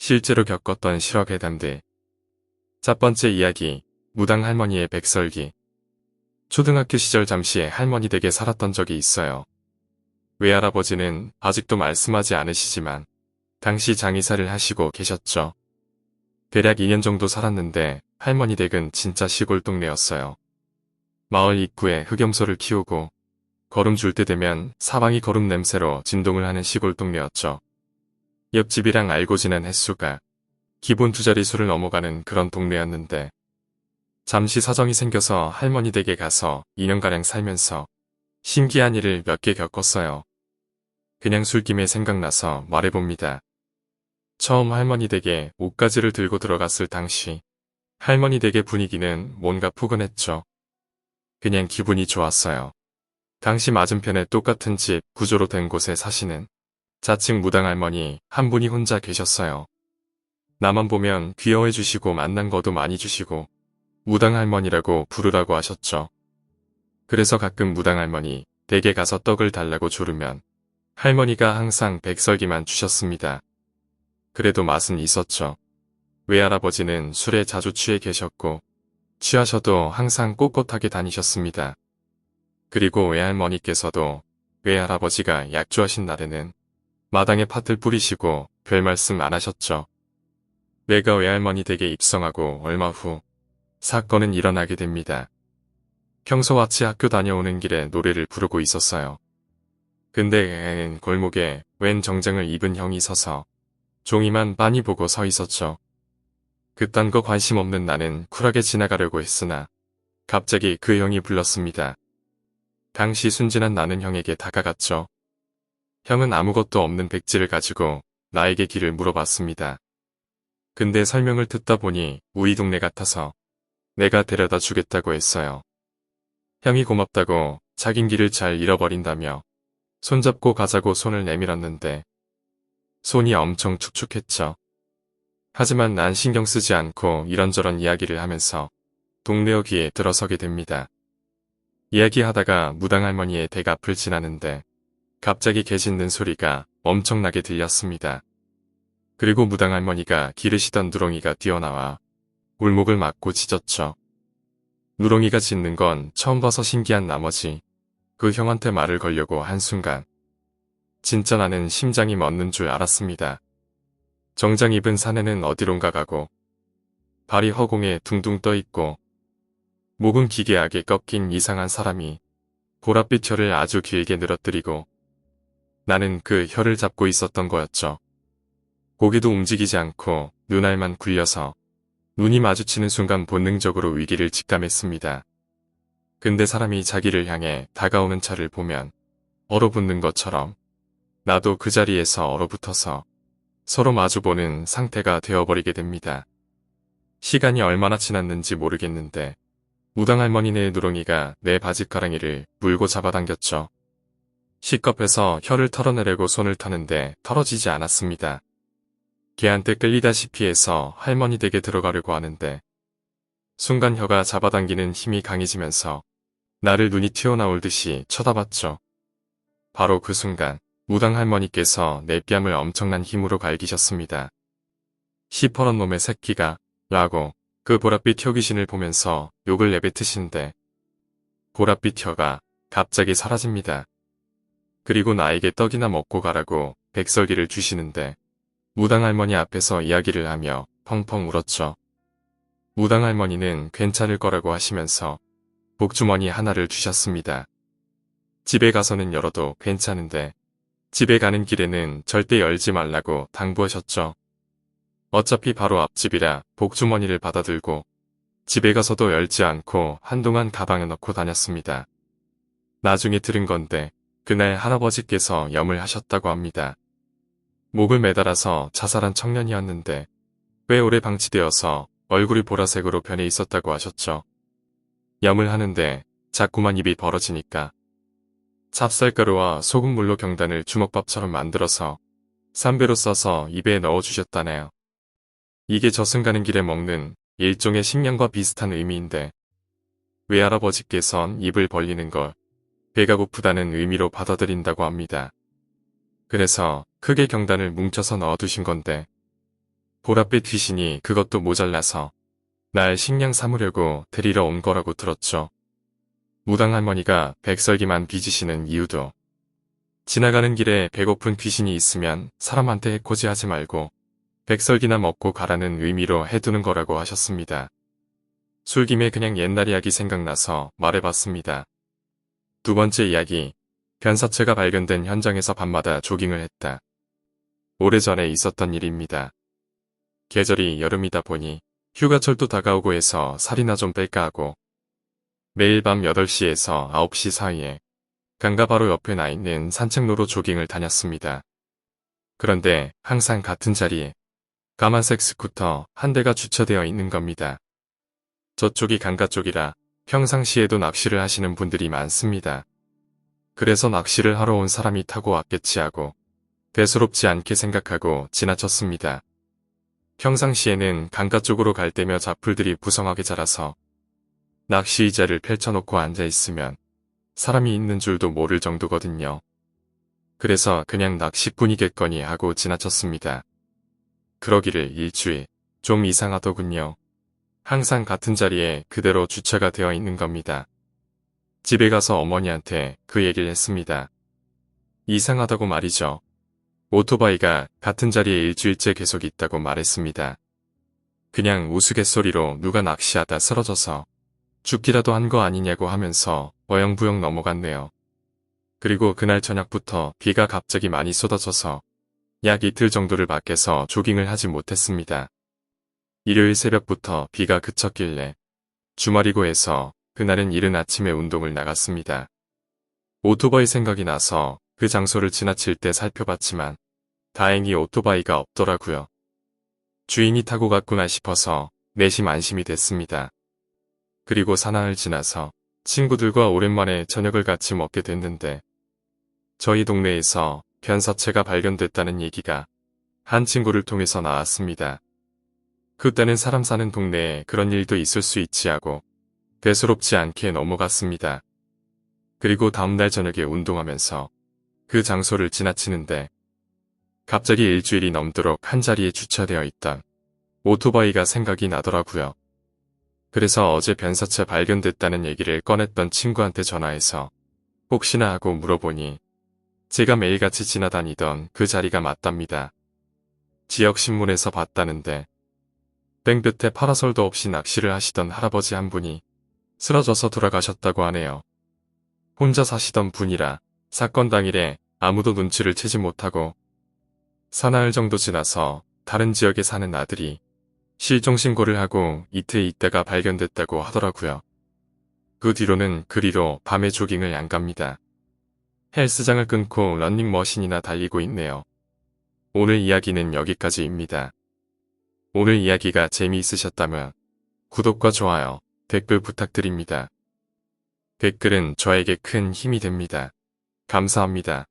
실제로 겪었던 실화괴담들. 첫 번째 이야기, 무당 할머니의 백설기. 초등학교 시절 잠시 할머니 댁에 살았던 적이 있어요. 외할아버지는 아직도 말씀하지 않으시지만 당시 장의사를 하시고 계셨죠. 대략 2년 정도 살았는데 할머니 댁은 진짜 시골 동네였어요. 마을 입구에 흑염소를 키우고 걸음 줄 때 되면 사방이 걸음 냄새로 진동을 하는 시골 동네였죠. 옆집이랑 알고 지낸 횟수가 기본 2자릿수를 넘어가는 그런 동네였는데 잠시 사정이 생겨서 할머니 댁에 가서 2년가량 살면서 신기한 일을 몇 개 겪었어요. 그냥 술김에 생각나서 말해봅니다. 처음 할머니 댁에 옷가지를 들고 들어갔을 당시 할머니 댁의 분위기는 뭔가 푸근했죠. 그냥 기분이 좋았어요. 당시 맞은편에 똑같은 집 구조로 된 곳에 사시는 자칭 무당 할머니 한 분이 혼자 계셨어요. 나만 보면 귀여워해 주시고 만난 것도 많이 주시고 무당 할머니라고 부르라고 하셨죠. 그래서 가끔 무당 할머니 댁에 가서 떡을 달라고 조르면 할머니가 항상 백설기만 주셨습니다. 그래도 맛은 있었죠. 외할아버지는 술에 자주 취해 계셨고 취하셔도 항상 꼿꼿하게 다니셨습니다. 그리고 외할머니께서도 외할아버지가 약주하신 날에는 마당에 팥을 뿌리시고 별 말씀 안 하셨죠. 내가 외할머니 댁에 입성하고 얼마 후 사건은 일어나게 됩니다. 평소같이 학교 다녀오는 길에 노래를 부르고 있었어요. 근데 골목에 웬 정장을 입은 형이 서서 종이만 빤히 보고 서 있었죠. 그딴 거 관심 없는 나는 쿨하게 지나가려고 했으나 갑자기 그 형이 불렀습니다. 당시 순진한 나는 형에게 다가갔죠. 형은 아무것도 없는 백지를 가지고 나에게 길을 물어봤습니다. 근데 설명을 듣다 보니 우리 동네 같아서 내가 데려다 주겠다고 했어요. 형이 고맙다고 자긴 길을 잘 잃어버린다며 손잡고 가자고 손을 내밀었는데 손이 엄청 축축했죠. 하지만 난 신경 쓰지 않고 이런저런 이야기를 하면서 동네역에 들어서게 됩니다. 이야기하다가 무당 할머니의 댁 앞을 지나는데 갑자기 개 짖는 소리가 엄청나게 들렸습니다. 그리고 무당 할머니가 기르시던 누렁이가 뛰어나와 울목을 맞고 짖었죠. 누렁이가 짖는 건 처음 봐서 신기한 나머지 그 형한테 말을 걸려고 한순간 진짜 나는 심장이 멎는 줄 알았습니다. 정장 입은 사내는 어디론가 가고 발이 허공에 둥둥 떠 있고 목은 기괴하게 꺾인 이상한 사람이 보랏빛 혀를 아주 길게 늘어뜨리고 나는 그 혀를 잡고 있었던 거였죠. 고개도 움직이지 않고 눈알만 굴려서 눈이 마주치는 순간 본능적으로 위기를 직감했습니다. 근데 사람이 자기를 향해 다가오는 차를 보면 얼어붙는 것처럼 나도 그 자리에서 얼어붙어서 서로 마주보는 상태가 되어버리게 됩니다. 시간이 얼마나 지났는지 모르겠는데 무당 할머니네 누렁이가 내 바지가랑이를 물고 잡아당겼죠. 시겁해서 혀를 털어내려고 손을 터는데 털어지지 않았습니다. 걔한테 끌리다시피 해서 할머니 댁에 들어가려고 하는데 순간 혀가 잡아당기는 힘이 강해지면서 나를 눈이 튀어나올 듯이 쳐다봤죠. 바로 그 순간 무당 할머니께서 내 뺨을 엄청난 힘으로 갈기셨습니다. 시퍼런 놈의 새끼가 라고 그 보랏빛 혀 귀신을 보면서 욕을 내뱉으시는데 보랏빛 혀가 갑자기 사라집니다. 그리고 나에게 떡이나 먹고 가라고 백설기를 주시는데 무당 할머니 앞에서 이야기를 하며 펑펑 울었죠. 무당 할머니는 괜찮을 거라고 하시면서 복주머니 하나를 주셨습니다. 집에 가서는 열어도 괜찮은데 집에 가는 길에는 절대 열지 말라고 당부하셨죠. 어차피 바로 앞집이라 복주머니를 받아들고 집에 가서도 열지 않고 한동안 가방에 넣고 다녔습니다. 나중에 들은 건데 그날 할아버지께서 염을 하셨다고 합니다. 목을 매달아서 자살한 청년이었는데 꽤 오래 방치되어서 얼굴이 보라색으로 변해 있었다고 하셨죠. 염을 하는데 자꾸만 입이 벌어지니까 찹쌀가루와 소금물로 경단을 주먹밥처럼 만들어서 삼배로 써서 입에 넣어주셨다네요. 이게 저승 가는 길에 먹는 일종의 식량과 비슷한 의미인데 외할아버지께선 입을 벌리는 걸 배가 고프다는 의미로 받아들인다고 합니다. 그래서 크게 경단을 뭉쳐서 넣어두신 건데 보랏빛 귀신이 그것도 모자라서 날 식량 삼으려고 데리러 온 거라고 들었죠. 무당 할머니가 백설기만 빚으시는 이유도 지나가는 길에 배고픈 귀신이 있으면 사람한테 해코지하지 말고 백설기나 먹고 가라는 의미로 해두는 거라고 하셨습니다. 술김에 그냥 옛날 이야기 생각나서 말해봤습니다. 두 번째 이야기, 변사체가 발견된 현장에서 밤마다 조깅을 했다. 오래전에 있었던 일입니다. 계절이 여름이다 보니 휴가철도 다가오고 해서 살이나 좀 뺄까 하고 매일 밤 8시에서 9시 사이에 강가 바로 옆에 나 있는 산책로로 조깅을 다녔습니다. 그런데 항상 같은 자리에 까만색 스쿠터 한 대가 주차되어 있는 겁니다. 저쪽이 강가 쪽이라 평상시에도 낚시를 하시는 분들이 많습니다. 그래서 낚시를 하러 온 사람이 타고 왔겠지 하고 대수롭지 않게 생각하고 지나쳤습니다. 평상시에는 강가 쪽으로 갈 때며 잡풀들이 부성하게 자라서 낚시 의자를 펼쳐놓고 앉아있으면 사람이 있는 줄도 모를 정도거든요. 그래서 그냥 낚시꾼이겠거니 하고 지나쳤습니다. 그러기를 일주일, 좀 이상하더군요. 항상 같은 자리에 그대로 주차가 되어 있는 겁니다. 집에 가서 어머니한테 그 얘기를 했습니다. 이상하다고 말이죠. 오토바이가 같은 자리에 일주일째 계속 있다고 말했습니다. 그냥 우스갯소리로 누가 낚시하다 쓰러져서 죽기라도 한 거 아니냐고 하면서 어영부영 넘어갔네요. 그리고 그날 저녁부터 비가 갑자기 많이 쏟아져서 약 이틀 정도를 밖에서 조깅을 하지 못했습니다. 일요일 새벽부터 비가 그쳤길래 주말이고 해서 그날은 이른 아침에 운동을 나갔습니다. 오토바이 생각이 나서 그 장소를 지나칠 때 살펴봤지만 다행히 오토바이가 없더라고요. 주인이 타고 갔구나 싶어서 내심 안심이 됐습니다. 그리고 사나흘 지나서 친구들과 오랜만에 저녁을 같이 먹게 됐는데 저희 동네에서 변사체가 발견됐다는 얘기가 한 친구를 통해서 나왔습니다. 그때는 사람 사는 동네에 그런 일도 있을 수 있지 하고 대수롭지 않게 넘어갔습니다. 그리고 다음날 저녁에 운동하면서 그 장소를 지나치는데 갑자기 일주일이 넘도록 한자리에 주차되어 있던 오토바이가 생각이 나더라고요. 그래서 어제 변사체 발견됐다는 얘기를 꺼냈던 친구한테 전화해서 혹시나 하고 물어보니 제가 매일같이 지나다니던 그 자리가 맞답니다. 지역신문에서 봤다는데 땡볕에 파라솔도 없이 낚시를 하시던 할아버지 한 분이 쓰러져서 돌아가셨다고 하네요. 혼자 사시던 분이라 사건 당일에 아무도 눈치를 채지 못하고 사나흘 정도 지나서 다른 지역에 사는 아들이 실종신고를 하고 이틀 있다가 발견됐다고 하더라고요. 그 뒤로는 그리로 밤에 조깅을 안 갑니다. 헬스장을 끊고 러닝머신이나 달리고 있네요. 오늘 이야기는 여기까지입니다. 오늘 이야기가 재미있으셨다면 구독과 좋아요, 댓글 부탁드립니다. 댓글은 저에게 큰 힘이 됩니다. 감사합니다.